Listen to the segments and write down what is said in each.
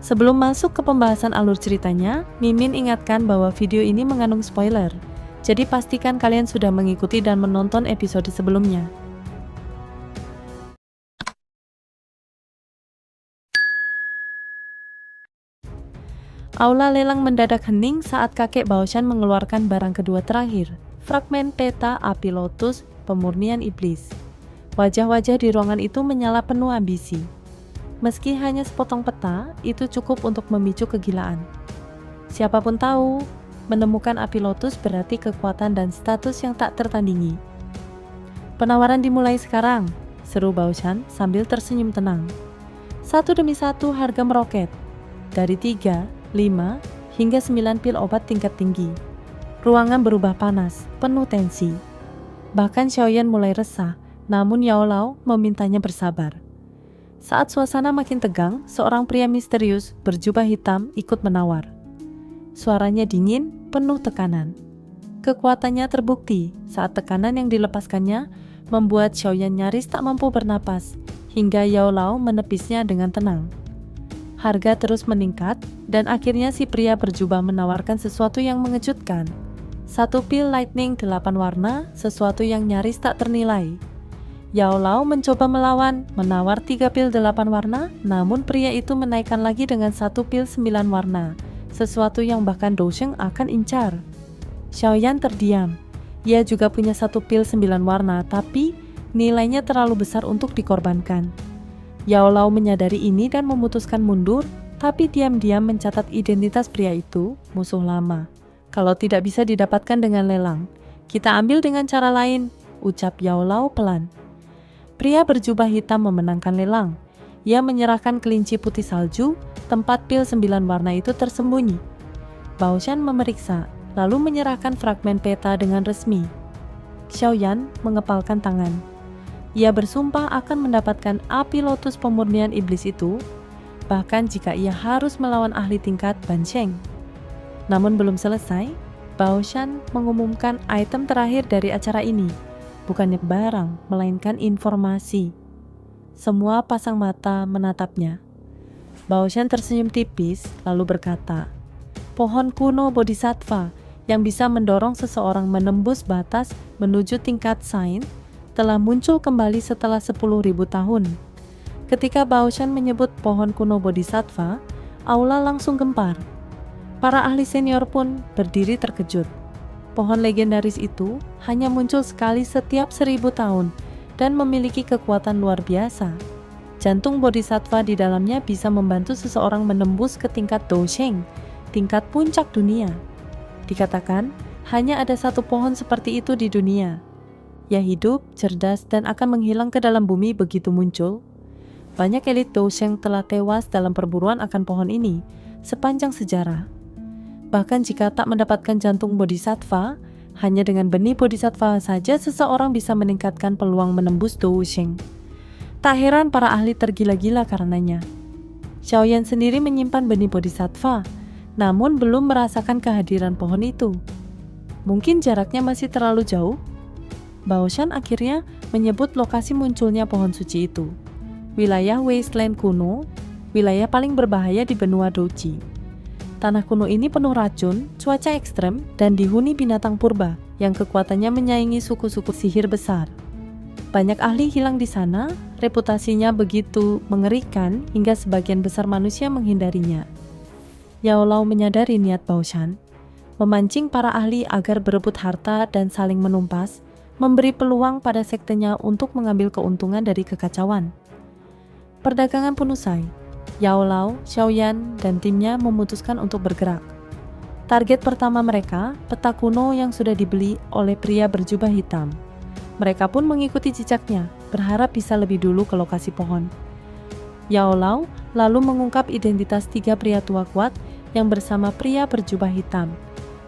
Sebelum masuk ke pembahasan alur ceritanya, Mimin ingatkan bahwa video ini mengandung spoiler. Jadi pastikan kalian sudah mengikuti dan menonton episode sebelumnya. Aula lelang mendadak hening saat kakek Baoshan mengeluarkan barang kedua terakhir, fragmen peta api lotus pemurnian iblis. Wajah-wajah di ruangan itu menyala penuh ambisi. Meski hanya sepotong peta, itu cukup untuk memicu kegilaan. Siapapun tahu, menemukan api lotus berarti kekuatan dan status yang tak tertandingi. Penawaran dimulai sekarang, seru Baoshan sambil tersenyum tenang. Satu demi satu harga meroket, dari 3, 5, hingga 9 pil obat tingkat tinggi. Ruangan berubah panas, penuh tensi. Bahkan Xiaoyan mulai resah, namun Yao Lao memintanya bersabar. Saat suasana makin tegang, seorang pria misterius berjubah hitam ikut menawar. Suaranya dingin, penuh tekanan. Kekuatannya terbukti saat tekanan yang dilepaskannya membuat Xiaoyan nyaris tak mampu bernapas, hingga Yao Lao menepisnya dengan tenang. Harga terus meningkat, dan akhirnya si pria berjubah menawarkan sesuatu yang mengejutkan. 1 pil lightning 8 warna, sesuatu yang nyaris tak ternilai. Yao Lao mencoba melawan, menawar 3 pil 8 warna, namun pria itu menaikkan lagi dengan 1 pil 9 warna, sesuatu yang bahkan Dou Sheng akan incar. Xiaoyan terdiam. Ia juga punya 1 pil 9 warna, tapi nilainya terlalu besar untuk dikorbankan. Yao Lao menyadari ini dan memutuskan mundur, tapi diam-diam mencatat identitas pria itu, musuh lama. Kalau tidak bisa didapatkan dengan lelang, kita ambil dengan cara lain, ucap Yao Lao pelan. Pria berjubah hitam memenangkan lelang. Ia menyerahkan kelinci putih salju, tempat pil 9 warna itu tersembunyi. Baoshan memeriksa, lalu menyerahkan fragmen peta dengan resmi. Xiaoyan mengepalkan tangan. Ia bersumpah akan mendapatkan api lotus pemurnian iblis itu, bahkan jika ia harus melawan ahli tingkat Ban Sheng. Namun belum selesai, Baoshan mengumumkan item terakhir dari acara ini. Bukannya barang, melainkan informasi. Semua pasang mata menatapnya. Baoshan tersenyum tipis, lalu berkata, pohon kuno Bodhisattva yang bisa mendorong seseorang menembus batas menuju tingkat sains telah muncul kembali setelah 10.000 tahun. Ketika Baoshan menyebut pohon kuno Bodhisattva, aula langsung gempar. Para ahli senior pun berdiri terkejut. Pohon legendaris itu hanya muncul sekali setiap 1000 tahun dan memiliki kekuatan luar biasa. Jantung Bodhisattva di dalamnya bisa membantu seseorang menembus ke tingkat Dou Sheng, tingkat puncak dunia. Dikatakan, hanya ada satu pohon seperti itu di dunia. Ia hidup, cerdas, dan akan menghilang ke dalam bumi begitu muncul. Banyak elit Dou Sheng telah tewas dalam perburuan akan pohon ini sepanjang sejarah. Bahkan jika tak mendapatkan jantung Bodhisattva, hanya dengan benih Bodhisattva saja seseorang bisa meningkatkan peluang menembus Dou Sheng. Tak heran para ahli tergila-gila karenanya. Xiaoyan sendiri menyimpan benih Bodhisattva, namun belum merasakan kehadiran pohon itu. Mungkin jaraknya masih terlalu jauh. Baoshan akhirnya menyebut lokasi munculnya pohon suci itu. Wilayah Wasteland kuno, wilayah paling berbahaya di benua Douji. Tanah kuno ini penuh racun, cuaca ekstrem, dan dihuni binatang purba yang kekuatannya menyaingi suku-suku sihir besar. Banyak ahli hilang di sana, reputasinya begitu mengerikan hingga sebagian besar manusia menghindarinya. Yao Lao menyadari niat Baoshan, memancing para ahli agar berebut harta dan saling menumpas, memberi peluang pada sektenya untuk mengambil keuntungan dari kekacauan. Perdagangan pun usai. Yao Lao, Xiaoyan, dan timnya memutuskan untuk bergerak. Target pertama mereka, peta kuno yang sudah dibeli oleh pria berjubah hitam. Mereka pun mengikuti jejaknya, berharap bisa lebih dulu ke lokasi pohon. Yao Lao lalu mengungkap identitas 3 pria tua kuat yang bersama pria berjubah hitam,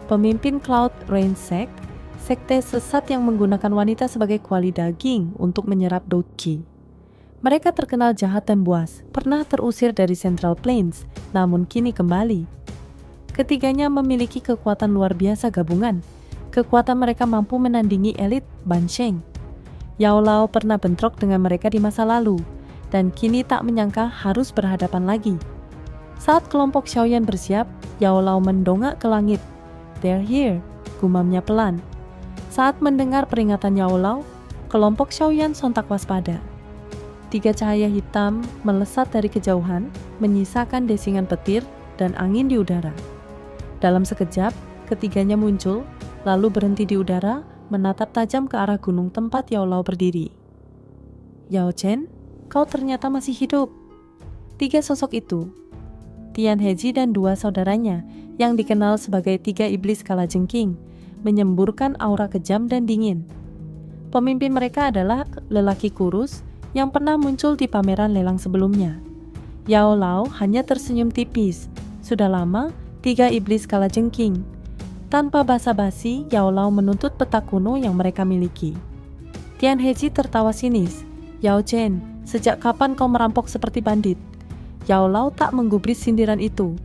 pemimpin Cloud Rain Sect, sekte sesat yang menggunakan wanita sebagai kuali daging untuk menyerap Douji. Mereka terkenal jahat dan buas, pernah terusir dari Central Plains, namun kini kembali. Ketiganya memiliki kekuatan luar biasa gabungan. Kekuatan mereka mampu menandingi elit Ban Sheng. Yao Lao pernah bentrok dengan mereka di masa lalu, dan kini tak menyangka harus berhadapan lagi. Saat kelompok Xiaoyan bersiap, Yao Lao mendongak ke langit. "They're here," gumamnya pelan. Saat mendengar peringatan Yao Lao, kelompok Xiaoyan sontak waspada. 3 cahaya hitam melesat dari kejauhan, menyisakan desingan petir dan angin di udara. Dalam sekejap, ketiganya muncul, lalu berhenti di udara, menatap tajam ke arah gunung tempat Yao Lao berdiri. "Yao Chen, kau ternyata masih hidup." 3 sosok itu, Tian Heji dan 2 saudaranya, yang dikenal sebagai 3 iblis kalajengking, menyemburkan aura kejam dan dingin. Pemimpin mereka adalah lelaki kurus yang pernah muncul di pameran lelang sebelumnya. Yao Lao hanya tersenyum tipis. Sudah lama, 3 iblis kalajengking. Tanpa basa-basi, Yao Lao menuntut peta kuno yang mereka miliki. Tian Heji tertawa sinis. "Yao Chen, sejak kapan kau merampok seperti bandit?" Yao Lao tak menggubris sindiran itu.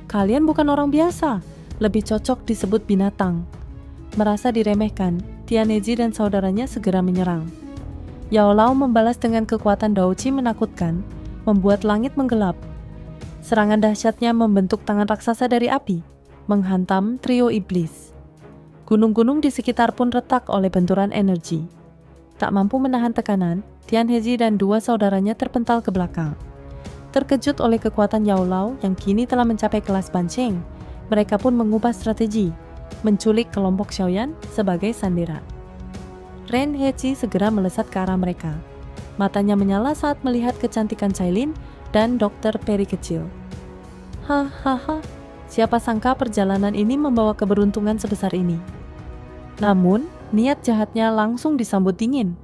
"Kalian bukan orang biasa, lebih cocok disebut binatang." Merasa diremehkan, Tian Heji dan saudaranya segera menyerang. Yao Lao membalas dengan kekuatan Daoji menakutkan, membuat langit menggelap. Serangan dahsyatnya membentuk tangan raksasa dari api, menghantam trio iblis. Gunung-gunung di sekitar pun retak oleh benturan energi. Tak mampu menahan tekanan, Tian Heji dan 2 saudaranya terpental ke belakang. Terkejut oleh kekuatan Yao Lao yang kini telah mencapai kelas Bansheng, mereka pun mengubah strategi, menculik kelompok Xiaoyan sebagai sandera. Ren Heji segera melesat ke arah mereka. Matanya menyala saat melihat kecantikan Cailin dan Dr. Peri kecil. "Hahaha, siapa sangka perjalanan ini membawa keberuntungan sebesar ini." Namun, niat jahatnya langsung disambut dingin.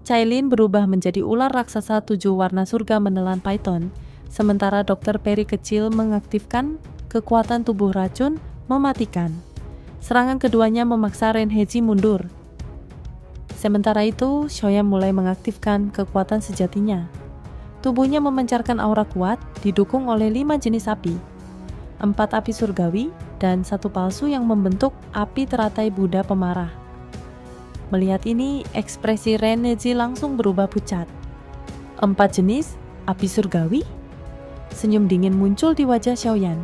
Cailin berubah menjadi ular raksasa 7 warna surga menelan python, sementara Dr. Peri kecil mengaktifkan kekuatan tubuh racun mematikan. Serangan keduanya memaksa Ren Heji mundur. Sementara itu, Xiaoyan mulai mengaktifkan kekuatan sejatinya. Tubuhnya memancarkan aura kuat, didukung oleh 5 jenis api. 4 api surgawi, dan 1 palsu yang membentuk api teratai Buddha pemarah. Melihat ini, ekspresi Ren Heji langsung berubah pucat. 4 jenis api surgawi? Senyum dingin muncul di wajah Xiaoyan.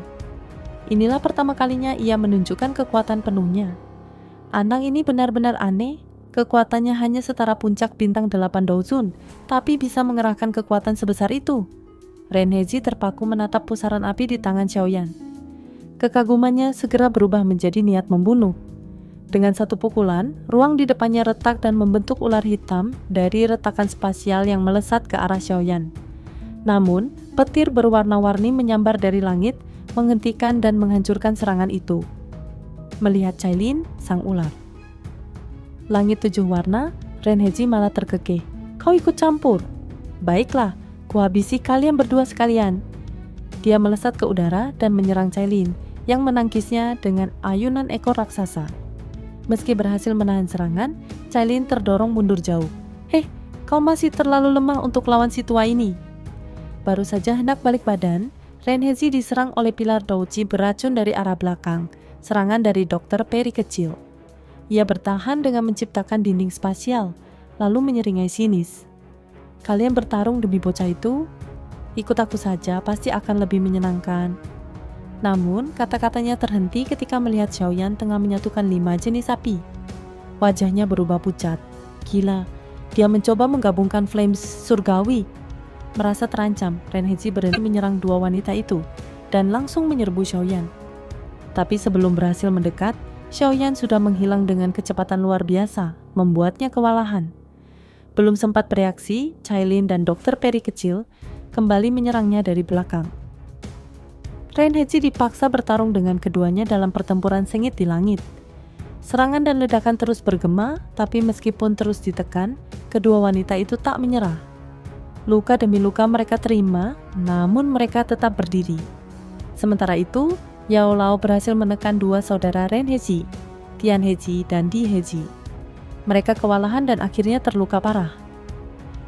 Inilah pertama kalinya ia menunjukkan kekuatan penuhnya. Anak ini benar-benar aneh, kekuatannya hanya setara puncak bintang 8 Douzun, tapi bisa mengerahkan kekuatan sebesar itu. Ren Heji terpaku menatap pusaran api di tangan Xiaoyan. Kekagumannya segera berubah menjadi niat membunuh. Dengan 1 pukulan, ruang di depannya retak dan membentuk ular hitam dari retakan spasial yang melesat ke arah Xiaoyan. Namun, petir berwarna-warni menyambar dari langit, menghentikan dan menghancurkan serangan itu. Melihat Cailin, sang ular. Langit 7 warna, Ren Heji malah terkekeh. "Kau ikut campur? Baiklah, kuhabisi kalian berdua sekalian." Dia melesat ke udara dan menyerang Cailin, yang menangkisnya dengan ayunan ekor raksasa. Meski berhasil menahan serangan, Cailin terdorong mundur jauh. "Heh, kau masih terlalu lemah untuk lawan si tua ini." Baru saja hendak balik badan, Ren Heji diserang oleh pilar Daoji beracun dari arah belakang, serangan dari Dr. Peri kecil. Ia bertahan dengan menciptakan dinding spasial, lalu menyeringai sinis. "Kalian bertarung demi bocah itu? Ikut aku saja, pasti akan lebih menyenangkan." Namun, kata-katanya terhenti ketika melihat Xiaoyan tengah menyatukan 5 jenis api. Wajahnya berubah pucat. Gila, dia mencoba menggabungkan flames surgawi. Merasa terancam, Ren Heji berhenti menyerang 2 wanita itu dan langsung menyerbu Xiaoyan. Tapi sebelum berhasil mendekat, Xiaoyan sudah menghilang dengan kecepatan luar biasa, membuatnya kewalahan. Belum sempat bereaksi, Cailin dan Dr. Peri kecil kembali menyerangnya dari belakang. Ren Heji dipaksa bertarung dengan keduanya dalam pertempuran sengit di langit. Serangan dan ledakan terus bergema, tapi meskipun terus ditekan, kedua wanita itu tak menyerah. Luka demi luka mereka terima, namun mereka tetap berdiri. Sementara itu, Yao Lao berhasil menekan 2 saudara Ren Heji, Tian Heji dan Di Heji. Mereka kewalahan dan akhirnya terluka parah.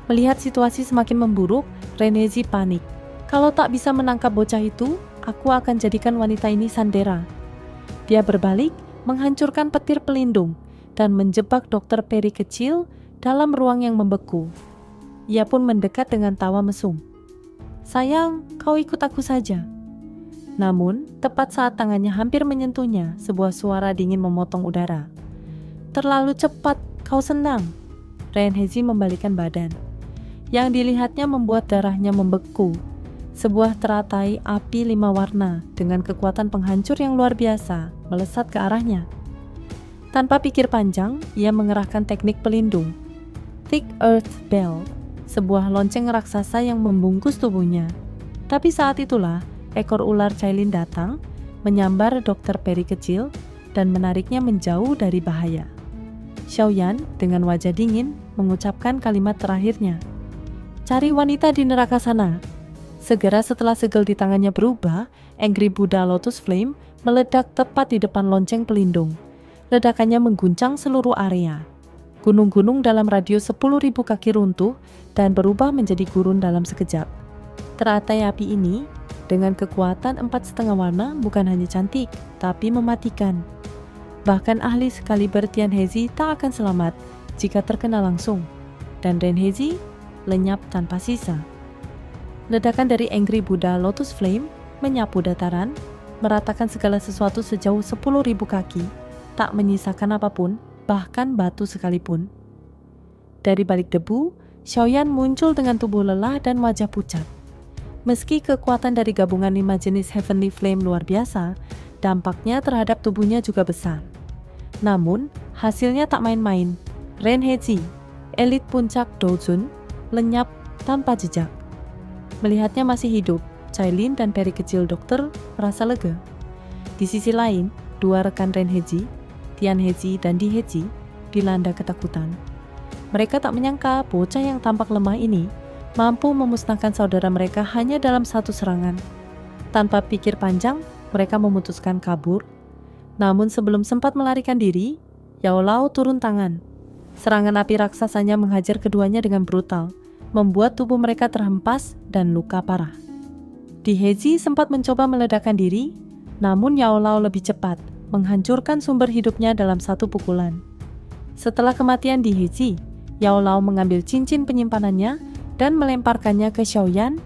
Melihat situasi semakin memburuk, Ren Heji panik. "Kalau tak bisa menangkap bocah itu, aku akan jadikan wanita ini sandera." Dia berbalik, menghancurkan petir pelindung, dan menjebak Dr. Peri kecil dalam ruang yang membeku. Ia pun mendekat dengan tawa mesum. "Sayang, kau ikut aku saja." Namun, tepat saat tangannya hampir menyentuhnya, sebuah suara dingin memotong udara. "Terlalu cepat, kau senang." Renhezi membalikkan badan. Yang dilihatnya membuat darahnya membeku. Sebuah teratai api 5 warna dengan kekuatan penghancur yang luar biasa melesat ke arahnya. Tanpa pikir panjang, ia mengerahkan teknik pelindung, Thick Earth Bell, sebuah lonceng raksasa yang membungkus tubuhnya. Tapi saat itulah, ekor ular Cailin datang, menyambar Dr. Peri kecil, dan menariknya menjauh dari bahaya. Xiaoyan dengan wajah dingin mengucapkan kalimat terakhirnya. "Cari wanita di neraka sana." Segera setelah segel di tangannya berubah, Angry Buddha Lotus Flame meledak tepat di depan lonceng pelindung. Ledakannya mengguncang seluruh area. Gunung-gunung dalam radius 10.000 kaki runtuh dan berubah menjadi gurun dalam sekejap. Teratai api ini dengan kekuatan 4,5 warna bukan hanya cantik, tapi mematikan. Bahkan ahli sekaliber Tianhezi tak akan selamat jika terkena langsung, dan Renhezi lenyap tanpa sisa. Ledakan dari Angry Buddha Lotus Flame menyapu dataran, meratakan segala sesuatu sejauh 10.000 kaki, tak menyisakan apapun, bahkan batu sekalipun. Dari balik debu, Xiaoyan muncul dengan tubuh lelah dan wajah pucat. Meski kekuatan dari gabungan 5 jenis Heavenly Flame luar biasa, dampaknya terhadap tubuhnya juga besar. Namun, hasilnya tak main-main. Renhezi, elit puncak Doujun, lenyap tanpa jejak. Melihatnya masih hidup, Cailin dan peri kecil dokter merasa lega. Di sisi lain, dua rekan Renhezi, Tianhezi dan Dihezi, dilanda ketakutan. Mereka tak menyangka bocah yang tampak lemah ini mampu memusnahkan saudara mereka hanya dalam satu serangan. Tanpa pikir panjang, mereka memutuskan kabur. Namun sebelum sempat melarikan diri, Yao Lao turun tangan. Serangan api raksasanya menghajar keduanya dengan brutal, membuat tubuh mereka terhempas dan luka parah. Dihezi sempat mencoba meledakkan diri, namun Yao Lao lebih cepat, menghancurkan sumber hidupnya dalam satu pukulan. Setelah kematian Dihezi, Yao Lao mengambil cincin penyimpanannya dan melemparkannya ke Xiaoyan,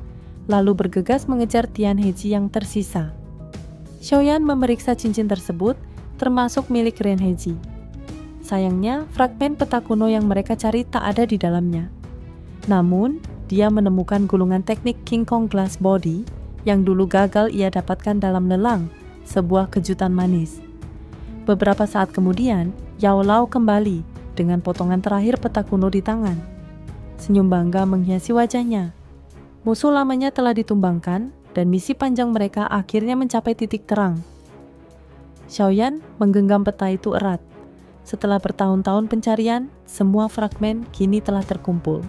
lalu bergegas mengejar Tianhezi yang tersisa. Xiaoyan memeriksa cincin tersebut, termasuk milik Renhezi. Sayangnya, fragmen peta kuno yang mereka cari tak ada di dalamnya. Namun, dia menemukan gulungan teknik King Kong Glass Body yang dulu gagal ia dapatkan dalam lelang, sebuah kejutan manis. Beberapa saat kemudian, Yao Lao kembali dengan potongan terakhir peta kuno di tangan. Senyum bangga menghiasi wajahnya. Musuh lamanya telah ditumbangkan dan misi panjang mereka akhirnya mencapai titik terang. Xiaoyan menggenggam peta itu erat. Setelah bertahun-tahun pencarian, semua fragmen kini telah terkumpul.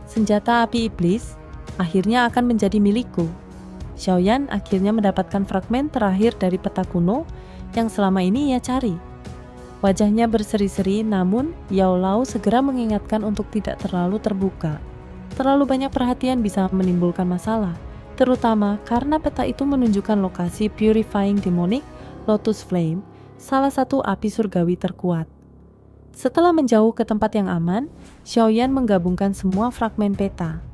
Senjata api iblis akhirnya akan menjadi milikku. Xiaoyan akhirnya mendapatkan fragmen terakhir dari peta kuno yang selama ini ia cari. Wajahnya berseri-seri, namun Yao Lao segera mengingatkan untuk tidak terlalu terbuka. Terlalu banyak perhatian bisa menimbulkan masalah, terutama karena peta itu menunjukkan lokasi Purifying Demonic Lotus Flame, salah satu api surgawi terkuat. Setelah menjauh ke tempat yang aman, Xiaoyan menggabungkan semua fragmen peta.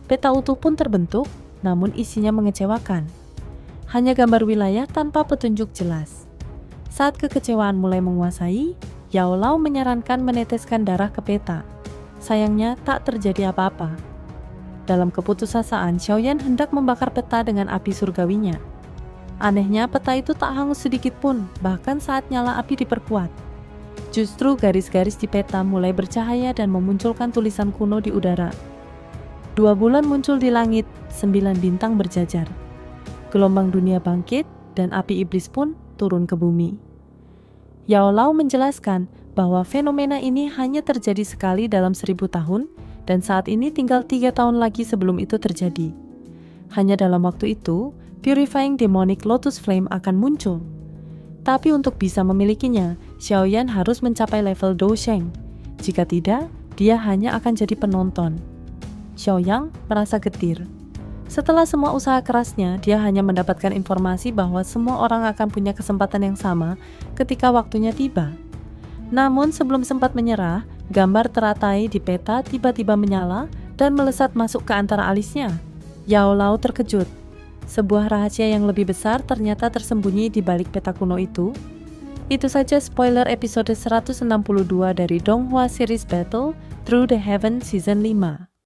Peta utuh pun terbentuk, namun isinya mengecewakan. Hanya gambar wilayah tanpa petunjuk jelas. Saat kekecewaan mulai menguasai, Yao Lao menyarankan meneteskan darah ke peta. Sayangnya tak terjadi apa-apa. Dalam keputusasaan, Xiaoyan hendak membakar peta dengan api surgawinya. Anehnya, peta itu tak hangus sedikit pun, bahkan saat nyala api diperkuat. Justru garis-garis di peta mulai bercahaya dan memunculkan tulisan kuno di udara. 2 bulan muncul di langit, 9 bintang berjajar. Gelombang dunia bangkit, dan api iblis pun turun ke bumi. Yao Lao menjelaskan bahwa fenomena ini hanya terjadi sekali dalam 1000 tahun dan saat ini tinggal 3 tahun lagi sebelum itu terjadi. Hanya dalam waktu itu, Purifying Demonic Lotus Flame akan muncul. Tapi untuk bisa memilikinya, Xiaoyan harus mencapai level Dousheng. Jika tidak, dia hanya akan jadi penonton. Xiaoyan merasa getir. Setelah semua usaha kerasnya, dia hanya mendapatkan informasi bahwa semua orang akan punya kesempatan yang sama ketika waktunya tiba. Namun sebelum sempat menyerah, gambar teratai di peta tiba-tiba menyala dan melesat masuk ke antara alisnya. Yao Lao terkejut. Sebuah rahasia yang lebih besar ternyata tersembunyi di balik peta kuno itu. Itu saja spoiler episode 162 dari Donghua series Battle Through the Heaven Season 5.